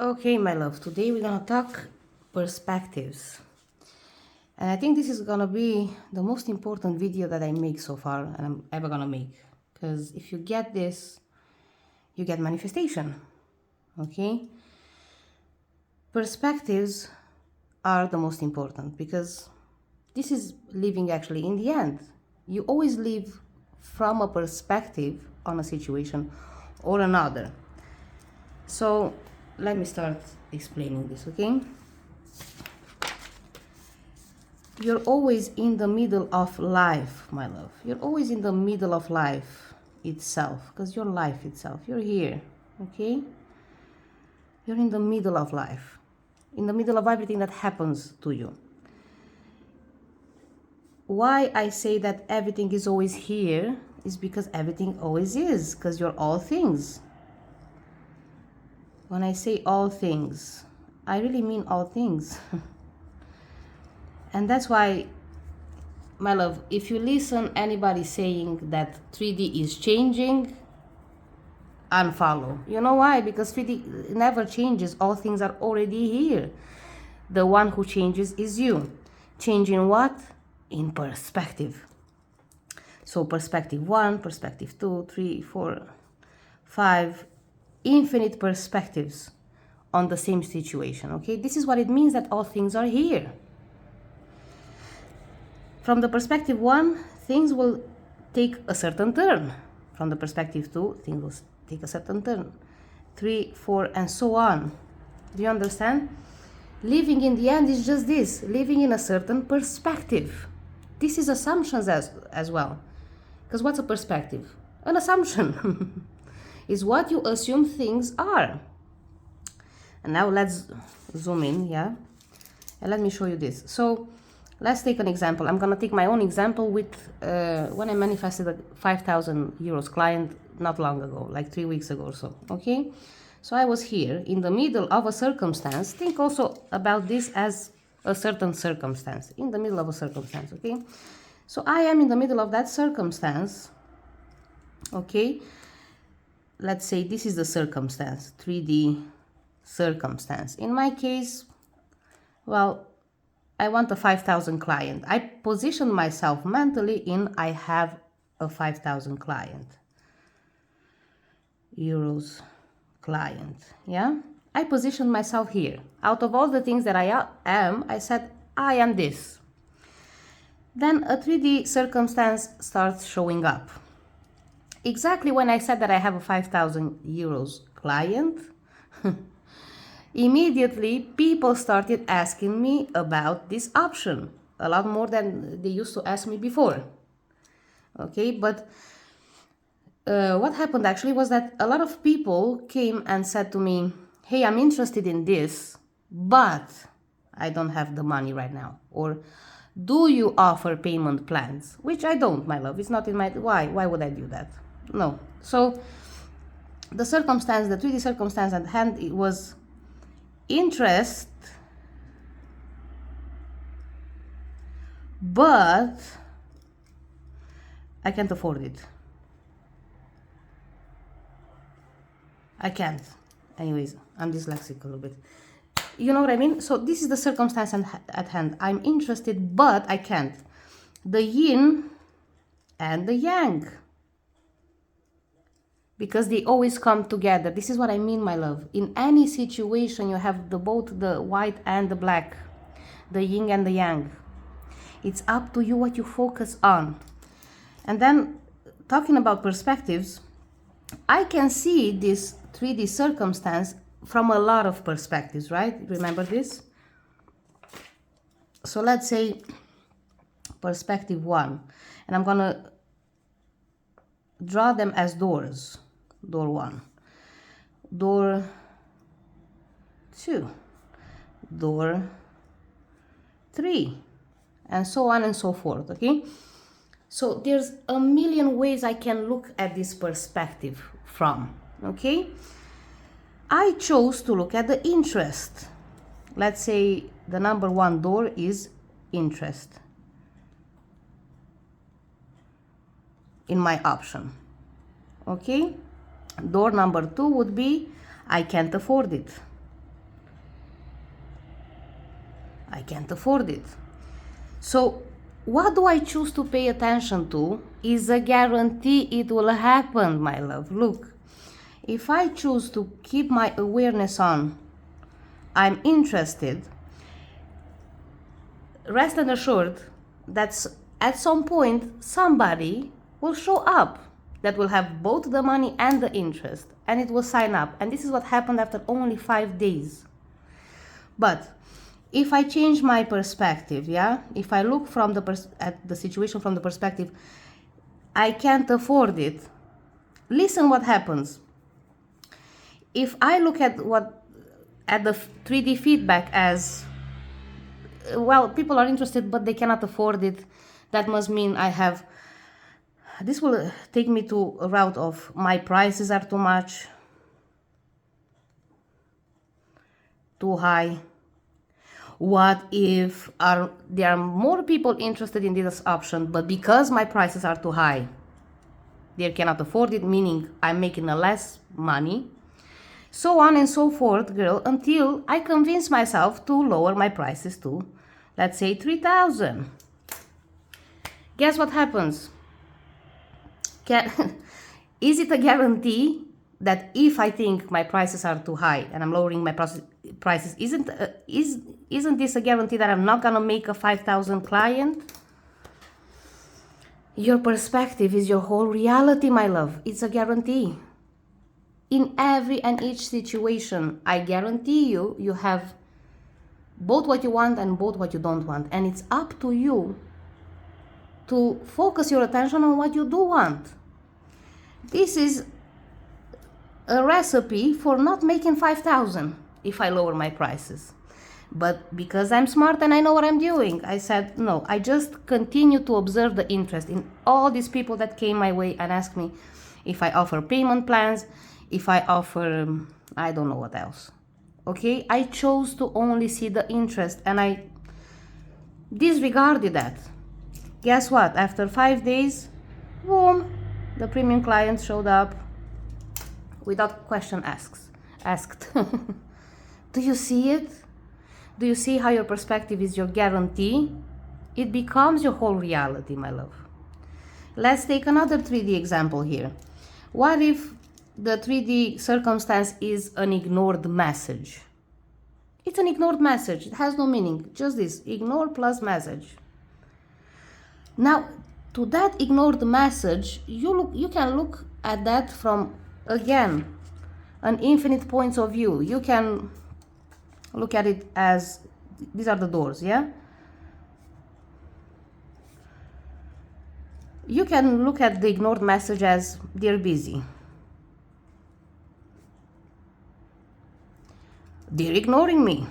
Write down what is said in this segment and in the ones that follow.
Okay, my love, today we're gonna talk perspectives. And I think this is gonna be the most important video that I make so far and I'm ever gonna make. Because if you get this, you get manifestation. Okay? Perspectives are the most important because this is living actually in the end. You always live from a perspective on a situation or another. So let me start explaining this, okay? You're always in the middle of life, my love. You're always in the middle of life itself, because you're life itself. You're here, okay? You're in the middle of life, in the middle of everything that happens to you. Why I say that everything is always here is because everything always is, because you're all things. When I say all things, I really mean all things. And that's why, my love, if you listen anybody saying that 3D is changing, unfollow. You know why? Because 3D never changes. All things are already here. The one who changes is you. Changing what? In perspective. So perspective 1, perspective 2, 3, 4, 5, infinite perspectives on the same situation, okay? This is what it means that all things are here. From the perspective 1, things will take a certain turn. From the perspective 2, things will take a certain turn. 3, 4, and so on. Do you understand? Living in the end is just this, living in a certain perspective. This is assumptions as well. Because what's a perspective? An assumption is what you assume things are. And now let's zoom in, yeah? And let me show you this. So let's take an example. I'm gonna take my own example with when I manifested a 5,000 euros client not long ago, like 3 weeks ago or so, okay? So I was here in the middle of a circumstance. Think also about this as a certain circumstance, in the middle of a circumstance, okay? So I am in the middle of that circumstance, okay? Let's say this is the circumstance, 3D circumstance. In my case, well, I want a 5,000 client. I position myself mentally in I have a 5,000 client. Euros client, yeah? I position myself here. Out of all the things that I am, I said I am this. Then a 3D circumstance starts showing up. Exactly when I said that I have a 5,000 euros client, immediately people started asking me about this option, a lot more than they used to ask me before. Okay, but what happened actually was that a lot of people came and said to me, hey, I'm interested in this, but I don't have the money right now. Or do you offer payment plans? Which I don't, my love. It's not in my... Why would I do that? No. So the circumstance, the 3D circumstance at hand, it was interest, but I can't afford it. I can't. Anyways, I'm dyslexic a little bit. You know what I mean? So this is the circumstance at hand. I'm interested, but I can't. The yin and the yang. Because they always come together. This is what I mean, my love. In any situation, you have both the white and the black. The yin and the yang. It's up to you what you focus on. And then, talking about perspectives, I can see this 3D circumstance from a lot of perspectives, right? Remember this? So let's say perspective 1, and I'm gonna draw them as doors. Door 1, door 2, door 3, and so on and so forth, okay? So there's a million ways I can look at this perspective from, okay? I chose to look at the interest. Let's say the number 1 door is interest in my option, okay? Door number 2 would be I can't afford it. I can't afford it. So what do I choose to pay attention to is a guarantee it will happen, my love. Look, if I choose to keep my awareness on, I'm interested, rest and assured that at some point somebody will show up that will have both the money and the interest, and it will sign up. And this is what happened after only 5 days. But if I change my perspective, yeah, if I look from at the situation from the perspective, I can't afford it. Listen what happens. If I look at the 3D feedback as, well, people are interested but they cannot afford it, that must mean this will take me to a route of my prices are too much, too high. What if there are more people interested in this option, but because my prices are too high, they cannot afford it, meaning I'm making less money, so on and so forth, girl, until I convince myself to lower my prices to, let's say, 3,000. Guess what happens? Is it a guarantee that if I think my prices are too high and I'm lowering my prices, isn't this a guarantee that I'm not gonna make a 5,000 client? Your perspective is your whole reality, my love. It's a guarantee. In every and each situation, I guarantee you have both what you want and both what you don't want. And it's up to you to focus your attention on what you do want. This is a recipe for not making 5,000 if I lower my prices. But because I'm smart and I know what I'm doing, I said, no, I just continue to observe the interest in all these people that came my way and asked me if I offer payment plans, if I offer, I don't know what else. Okay, I chose to only see the interest and I disregarded that. Guess what? After 5 days, boom, the premium client showed up without question asked. Do you see it? Do you see how your perspective is your guarantee? It becomes your whole reality, my love. Let's take another 3D example here. What if the 3D circumstance is an ignored message? It's an ignored message. It has no meaning. Just this, ignore plus message. Now, to that ignored message, you can look at that from, again, an infinite points of view. You can look at it as, these are the doors, yeah? You can look at the ignored message as, they're busy. They're ignoring me.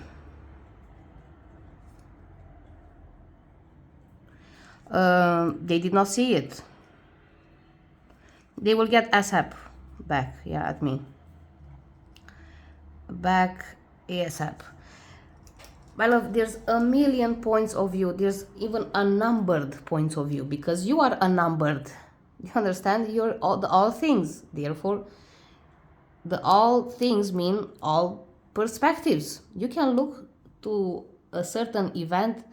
They did not see it. They will get ASAP back, yeah, at me. Back ASAP. My love, there's a million points of view. There's even unnumbered points of view because you are unnumbered. You understand? You're all things. Therefore, the all things mean all perspectives. You can look to a certain event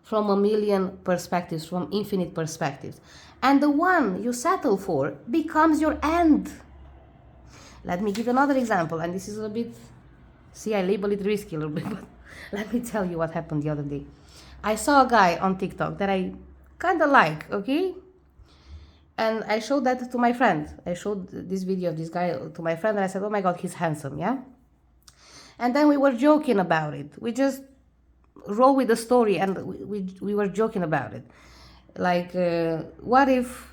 from a million perspectives, from infinite perspectives. And the one you settle for becomes your end. Let me give another example, and this is a bit, see, I label it risky a little bit, but let me tell you what happened the other day. I saw a guy on TikTok that I kind of like, okay? And I showed that to my friend. I showed this video of this guy to my friend and I said, oh my God, he's handsome, yeah? And then we were joking about it. We just roll with the story and we were joking about it. Like, what if,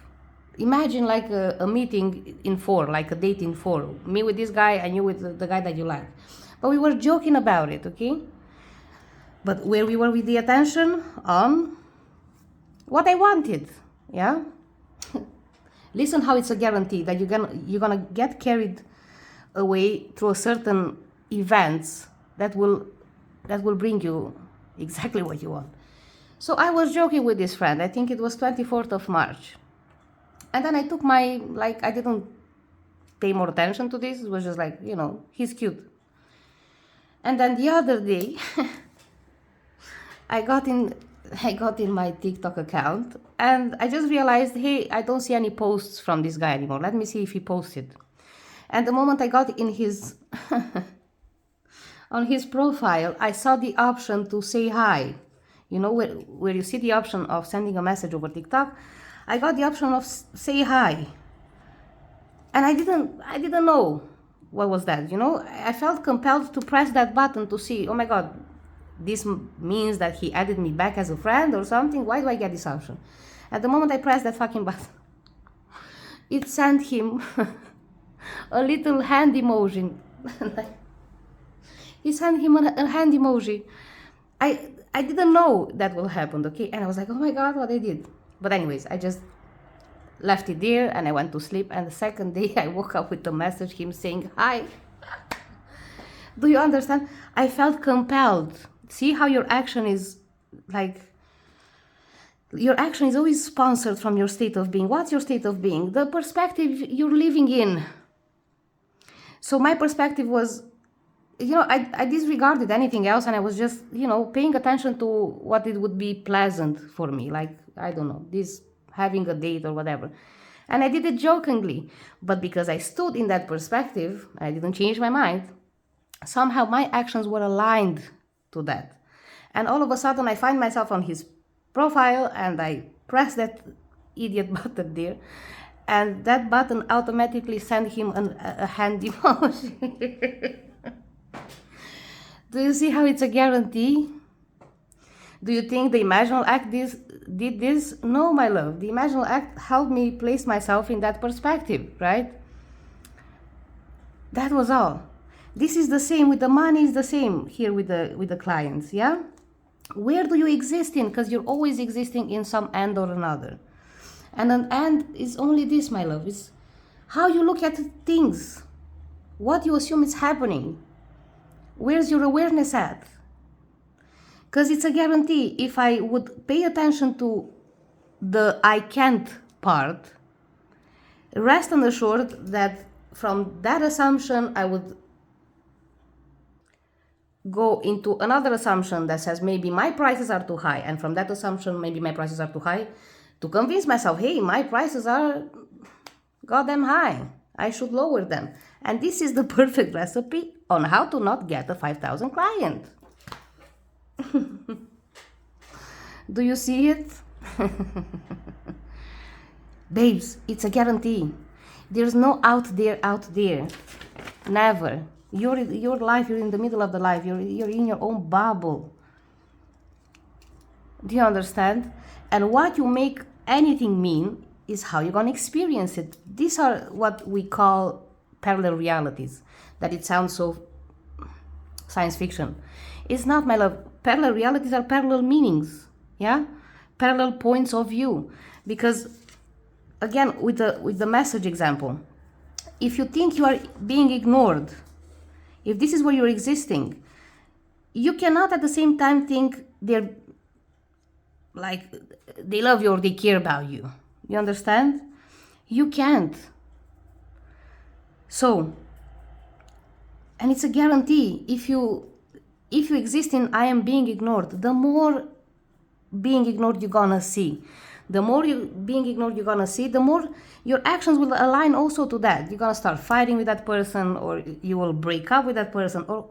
imagine like a meeting in 4, like a date in 4. Me with this guy and you with the guy that you like. But we were joking about it, okay? But where we were with the attention on what I wanted, yeah? Listen how it's a guarantee that you're gonna get carried away through a certain events that will bring you exactly what you want. So I was joking with this friend. I think it was 24th of March. And then I took I didn't pay more attention to this. It was just like, he's cute. And then the other day, I got in my TikTok account and I just realized, hey, I don't see any posts from this guy anymore. Let me see if he posted. And the moment I got in his on his profile, I saw the option to say hi. You know, where you see the option of sending a message over TikTok, I got the option of say hi. And I didn't know what was that, you know. I felt compelled to press that button to see, oh my god, this means that he added me back as a friend or something. Why do I get this option? At the moment I pressed that fucking button, it sent him a little hand emoji. He sent him a hand emoji. I didn't know that will happen, okay? And I was like, oh my god, what I did. But anyways, I just left it there and I went to sleep. And the second day I woke up with a message, him saying hi. Do you understand? I felt compelled. See how your action is like, your action is always sponsored from your state of being. What's your state of being? The perspective you're living in. So my perspective was, you know, I disregarded anything else and I was just, you know, paying attention to what it would be pleasant for me. Like, I don't know, this having a date or whatever. And I did it jokingly. But because I stood in that perspective, I didn't change my mind. Somehow my actions were aligned to that. And all of a sudden I find myself on his profile and I press that idiot button there. And that button automatically sent him a hand emoji. Do you see how it's a guarantee? Do you think the imaginal act did this? No, my love. The imaginal act helped me place myself in that perspective, right? That was all. This is the same with the money, is the same here with the clients, yeah? Where do you exist in? Because you're always existing in some end or another. And an end is only this, my love. It's how you look at things. What you assume is happening. Where's your awareness at? Because it's a guarantee. If I would pay attention to the I can't part, rest and assured that from that assumption I would go into another assumption that says maybe my prices are too high, and from that assumption maybe my prices are too high, to convince myself, hey, my prices are goddamn high, I should lower them. And this is the perfect recipe on how to not get a 5,000 client. Do you see it? Babes, it's a guarantee. There's no out there. Never. Your life, you're in the middle of the life. You're in your own bubble. Do you understand? And what you make anything mean is how you're going to experience it. These are what we call parallel realities. That it sounds so science fiction. It's not, my love. Parallel realities are parallel meanings. Yeah? Parallel points of view. Because, again, with the message example, if you think you are being ignored, if this is where you're existing, you cannot at the same time think they're like they love you or they care about you. You understand? You can't. So, and it's a guarantee. If you exist in I am being ignored, the more being ignored you're gonna see. The more you being ignored you're gonna see, the more your actions will align also to that. You're gonna start fighting with that person, or you will break up with that person, or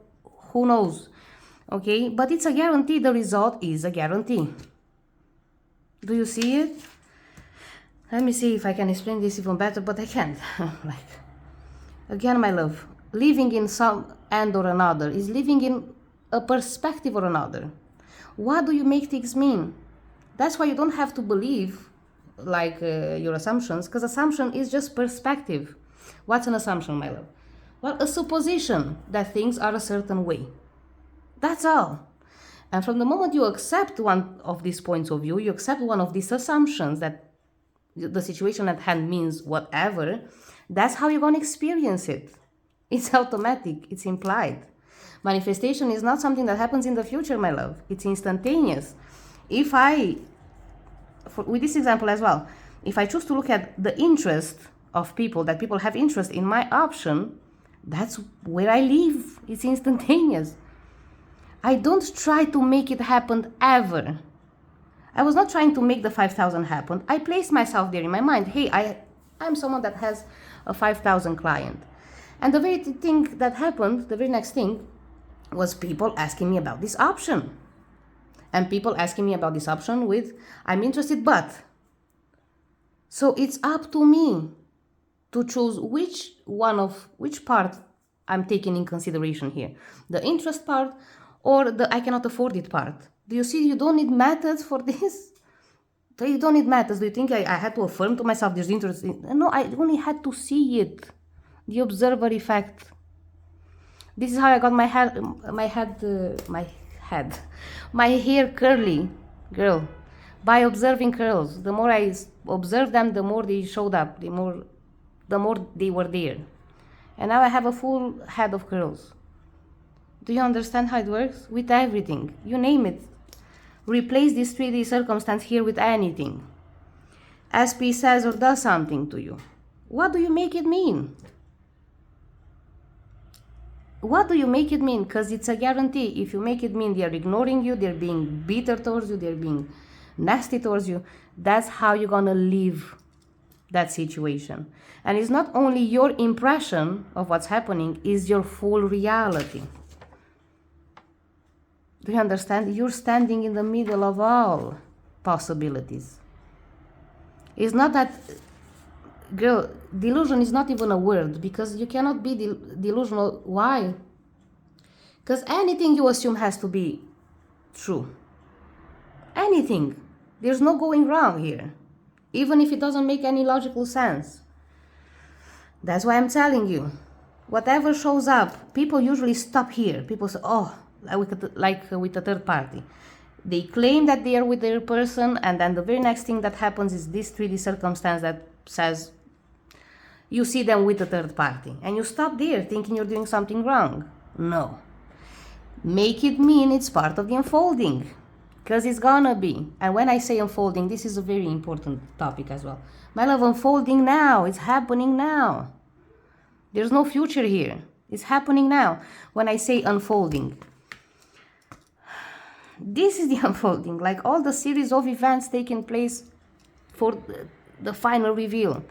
who knows. Okay? But it's a guarantee. The result is a guarantee. Do you see it? Let me see if I can explain this even better, but I can't. Like, again, my love, living in some end or another is living in a perspective or another. What do you make things mean? That's why you don't have to believe like your assumptions, because assumption is just perspective. What's an assumption, my love? Well, a supposition that things are a certain way. That's all. And from the moment you accept one of these points of view, you accept one of these assumptions that the situation at hand means whatever, that's how you're going to experience it. It's automatic, it's implied. Manifestation is not something that happens in the future, my love. It's instantaneous. If with this example as well, if I choose to look at the interest of people, that people have interest in my option, that's where I live. It's instantaneous. I don't try to make it happen ever. I was not trying to make the 5,000 happen. I placed myself there in my mind. Hey, I'm someone that has a 5,000 client. And the very thing that happened, the very next thing, was people asking me about this option. And people asking me about this option with, I'm interested, but. So it's up to me to choose which part I'm taking in consideration here. The interest part or the I cannot afford it part. Do you see you don't need methods for this? You don't need methods. Do you think I had to affirm to myself there's interest? No, I only had to see it. The observer effect. This is how I got my hair curly, girl, by observing curls. The more I observed them, the more they showed up, the more they were there. And now I have a full head of curls. Do you understand how it works? With everything, you name it. Replace this 3D circumstance here with anything. SP says or does something to you. What do you make it mean? What do you make it mean? Because it's a guarantee. If you make it mean they're ignoring you, they're being bitter towards you, they're being nasty towards you, that's how you're gonna leave that situation. And it's not only your impression of what's happening, it's your full reality. Do you understand? You're standing in the middle of all possibilities. It's not that, girl, delusion is not even a word, because you cannot be delusional. Why? Because anything you assume has to be true. Anything. There's no going wrong here, even if it doesn't make any logical sense. That's why I'm telling you, whatever shows up, people usually stop here. People say, oh, like with a third party. They claim that they are with their person, and then the very next thing that happens is this 3D circumstance that says you see them with a third party. And you stop there thinking you're doing something wrong. No. Make it mean it's part of the unfolding. Because it's gonna be. And when I say unfolding, this is a very important topic as well. My love, unfolding now. It's happening now. There's no future here. It's happening now. When I say unfolding, this is the unfolding. Like all the series of events taking place for the final reveal.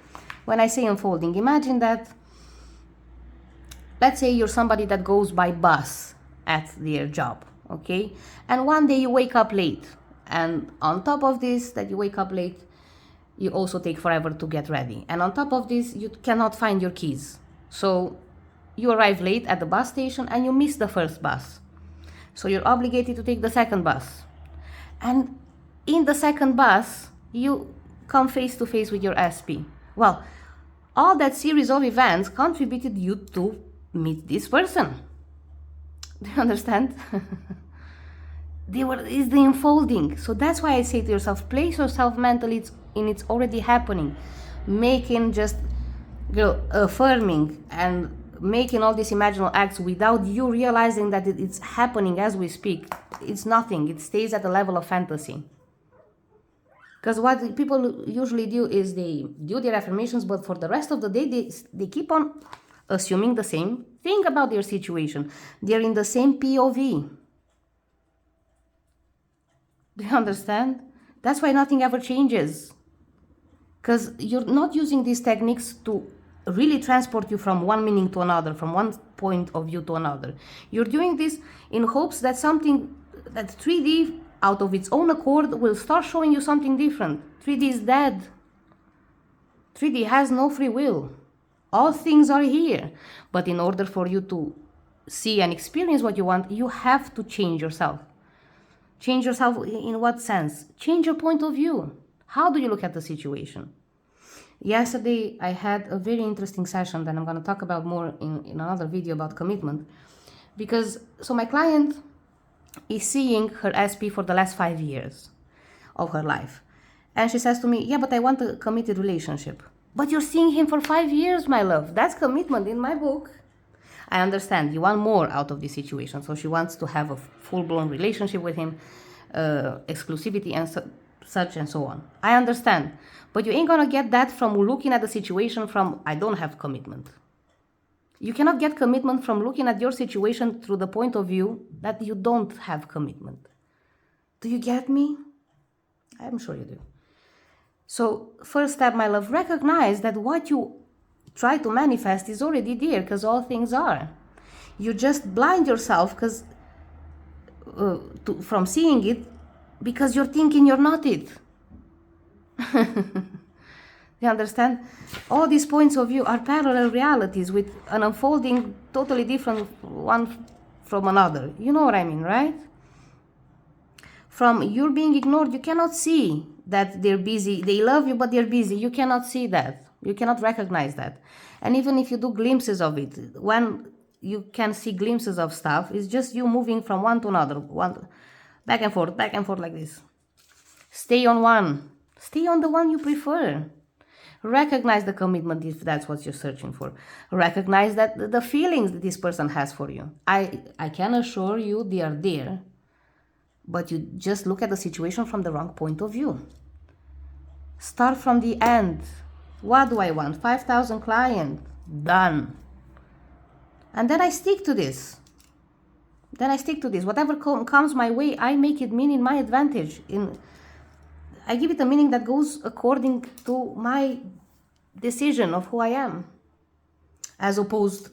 When I say unfolding, imagine that, let's say you're somebody that goes by bus at their job. Okay, and one day you wake up late, and on top of this that you wake up late, you also take forever to get ready, and on top of this you cannot find your keys, so you arrive late at the bus station and you miss the first bus, so you're obligated to take the second bus, and in the second bus you come face to face with your SP. Well, all that series of events contributed you to meet this person. Do you understand? Is the unfolding. So that's why I say to yourself, place yourself mentally it's already happening. Making just, girl, affirming and making all these imaginal acts without you realizing that it's happening as we speak. It's nothing. It stays at the level of fantasy. Because what people usually do is they do their affirmations, but for the rest of the day, they keep on assuming the same thing about their situation. They're in the same POV. Do you understand? That's why nothing ever changes. Because you're not using these techniques to really transport you from one meaning to another, from one point of view to another. You're doing this in hopes that something, that 3D out of its own accord will start showing you something different. 3D is dead. 3D has no free will. All things are here. But in order for you to see and experience what you want, you have to change yourself. Change yourself in what sense? Change your point of view. How do you look at the situation? Yesterday, I had a very interesting session that I'm going to talk about more in another video about commitment. Because, so my client is seeing her SP for the last 5 years of her life. And she says to me, yeah, but I want a committed relationship. But you're seeing him for 5 years, my love. That's commitment in my book. I understand. You want more out of this situation. So she wants to have a full-blown relationship with him, exclusivity and such and so on. I understand. But you ain't gonna get that from looking at the situation from, I don't have commitment. You cannot get commitment from looking at your situation through the point of view that you don't have commitment. Do you get me? I'm sure you do. So, first step, my love, recognize that what you try to manifest is already there, because all things are. You just blind yourself from seeing it because you're thinking you're not it. You understand? All these points of view are parallel realities with an unfolding totally different one from another. You know what I mean, right? From you're being ignored, you cannot see that they're busy. They love you, but they're busy. You cannot see that. You cannot recognize that. And even if you do glimpses of it, when you can see glimpses of stuff, it's just you moving from one to another, one back and forth like this. Stay on one. Stay on the one you prefer. Recognize the commitment if that's what you're searching for. Recognize that the feelings that this person has for you. I can assure you they are there, but you just look at the situation from the wrong point of view. Start from the end. What do I want? 5,000 clients. Done. And then I stick to this. Whatever comes my way, I make it mean in my advantage. I give it a meaning that goes according to my decision of who I am. As opposed,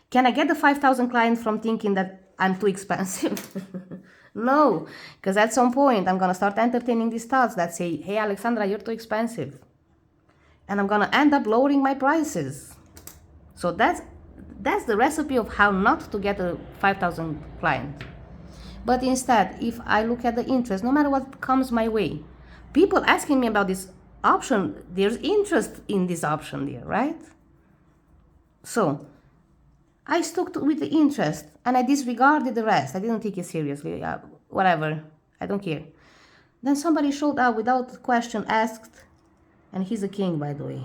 can I get the 5,000 clients from thinking that I'm too expensive? No, because at some point I'm going to start entertaining these thoughts that say, hey, Alexandra, you're too expensive. And I'm going to end up lowering my prices. So that's the recipe of how not to get a 5,000 client. But instead, if I look at the interest, no matter what comes my way, people asking me about this option, there's interest in this option there, right? So I stuck with the interest and I disregarded the rest. I didn't take it seriously. Whatever, I don't care. Then somebody showed up without question, asked, and he's a king, by the way.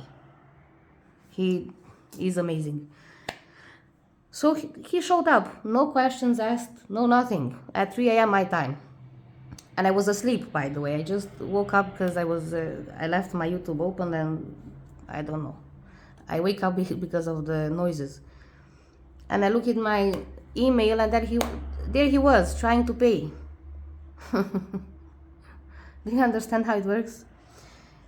He is amazing. So he showed up, no questions asked, no nothing, at 3 a.m. my time. And I was asleep, by the way. I just woke up because I left my YouTube open and I don't know. I wake up because of the noises. And I look at my email and there he was trying to pay. Do you understand how it works?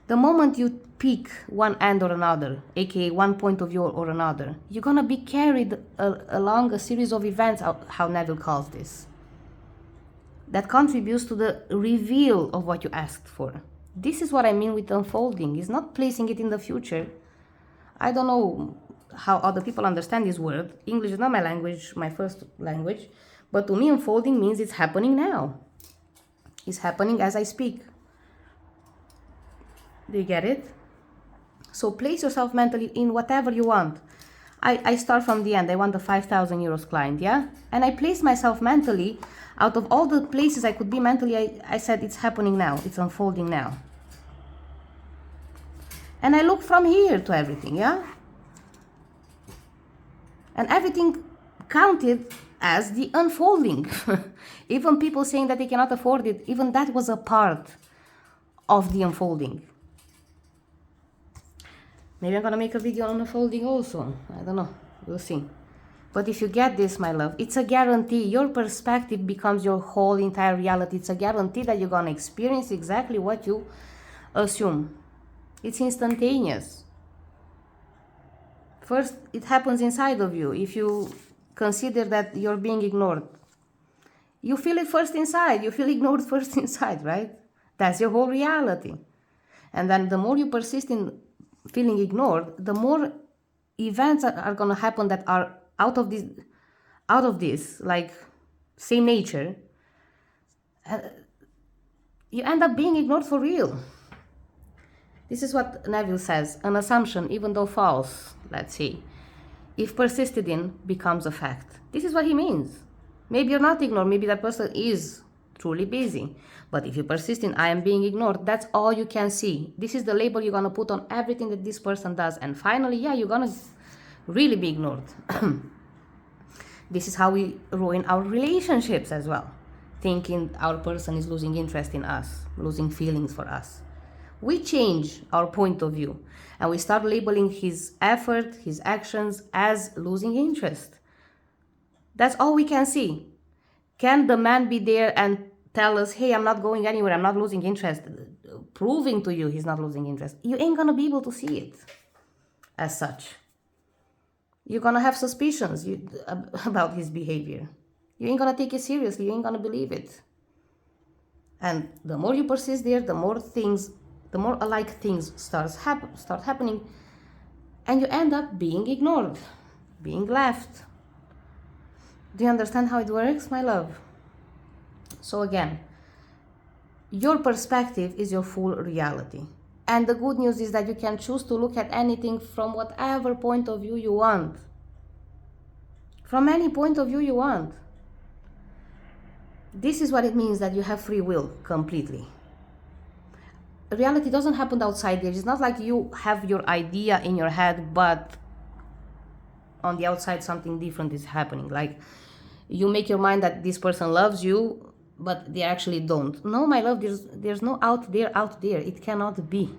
The moment you pick one end or another, aka one point of view or another, you're gonna be carried along a series of events, how Neville calls this, that contributes to the reveal of what you asked for. This is what I mean with unfolding. It's not placing it in the future. I don't know how other people understand this word. English is not my language, my first language, but to me unfolding means it's happening now. It's happening as I speak. Do you get it? So place yourself mentally in whatever you want. I start from the end. I want the 5,000 euros client, yeah? And I place myself mentally, out of all the places I could be mentally, I said it's happening now. It's unfolding now. And I look from here to everything, yeah? And everything counted as the unfolding. Even people saying that they cannot afford it, even that was a part of the unfolding. Maybe I'm gonna make a video on unfolding also. I don't know. We'll see. But if you get this, my love, it's a guarantee. Your perspective becomes your whole entire reality. It's a guarantee that you're gonna experience exactly what you assume. It's instantaneous. First, it happens inside of you. If you consider that you're being ignored, you feel it first inside. You feel ignored first inside, right? That's your whole reality. And then the more you persist in feeling ignored, the more events are going to happen that are out of this, like same nature. You end up being ignored for real. This is what Neville says: an assumption, even though false, let's say, if persisted in, becomes a fact. This is what he means. Maybe you're not ignored, maybe that person is truly busy. But if you persist in I am being ignored, that's all you can see. This is the label you're gonna put on everything that this person does. And finally, yeah, you're gonna really be ignored. This is how we ruin our relationships as well. Thinking our person is losing interest in us, losing feelings for us. We change our point of view and we start labeling his effort, his actions as losing interest. That's all we can see. Can the man be there and tell us, hey, I'm not going anywhere, I'm not losing interest, proving to you he's not losing interest? You ain't gonna be able to see it as such. You're gonna have suspicions about his behavior. You ain't gonna take it seriously, you ain't gonna believe it. And the more you persist there, the more alike things start happening, and you end up being ignored, being left. Do you understand how it works, my love? So again, your perspective is your full reality. And the good news is that you can choose to look at anything from whatever point of view you want. From any point of view you want. This is what it means that you have free will completely. Reality doesn't happen outside there. It's not like you have your idea in your head, but on the outside something different is happening. Like you make your mind that this person loves you, but they actually don't. No, my love, there's no out there. It cannot be.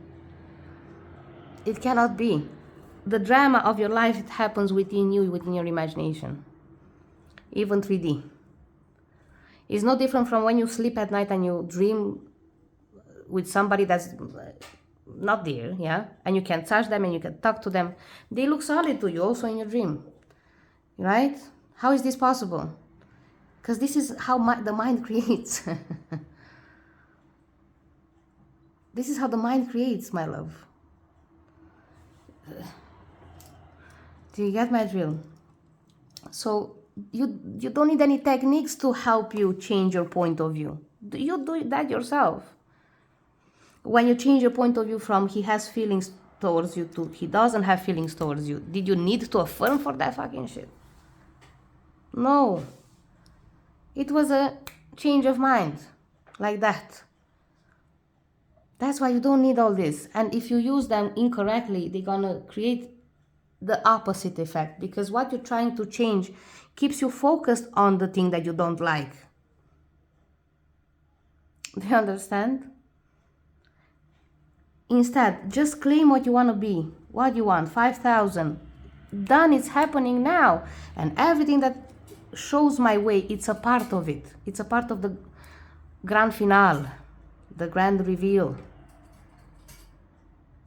It cannot be. The drama of your life, it happens within you, within your imagination. Even 3D. It's no different from when you sleep at night and you dream with somebody that's not there, yeah? And you can touch them and you can talk to them. They look solid to you also in your dream, right? How is this possible? Because this is how the mind creates. This is how the mind creates, my love. Do you get my drill? So you don't need any techniques to help you change your point of view. You do that yourself. When you change your point of view from he has feelings towards you to he doesn't have feelings towards you, did you need to affirm for that fucking shit? No. It was a change of mind, like that. That's why you don't need all this. And if you use them incorrectly, they're gonna create the opposite effect, because what you're trying to change keeps you focused on the thing that you don't like. Do you understand? Instead, just claim what you want to be. What you want, 5,000. Done, it's happening now. And everything that shows my way, it's a part of it. It's a part of the grand finale, the grand reveal.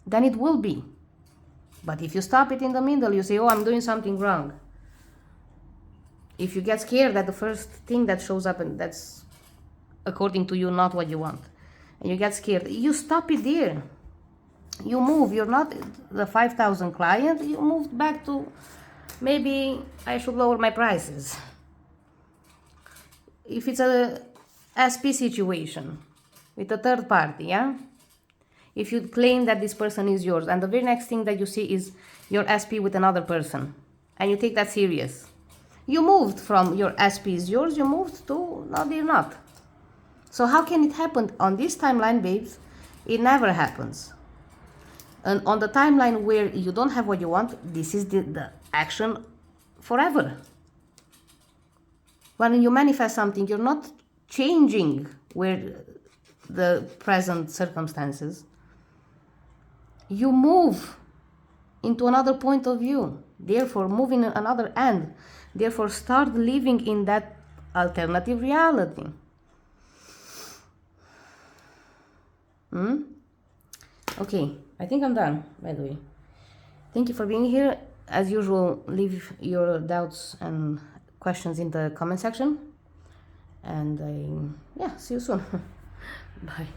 Then it will be. But if you stop it in the middle, you say, oh, I'm doing something wrong. If you get scared at the first thing that shows up and that's according to you not what you want, and you get scared, you stop it there. You move. You're not the 5,000 client. You moved back to maybe I should lower my prices. If it's a SP situation with a third party, yeah? If you claim that this person is yours and the very next thing that you see is your SP with another person and you take that serious, you moved from your SP is yours, you moved to no, they're not. So how can it happen on this timeline, babes? It never happens. And on the timeline where you don't have what you want, this is the action forever. When you manifest something, you're not changing where the present circumstances. You move into another point of view. Therefore, move in another end. Therefore, start living in that alternative reality. Okay, I think I'm done, by the way. Thank you for being here. As usual, leave your doubts and questions in the comment section. And yeah, see you soon. Bye.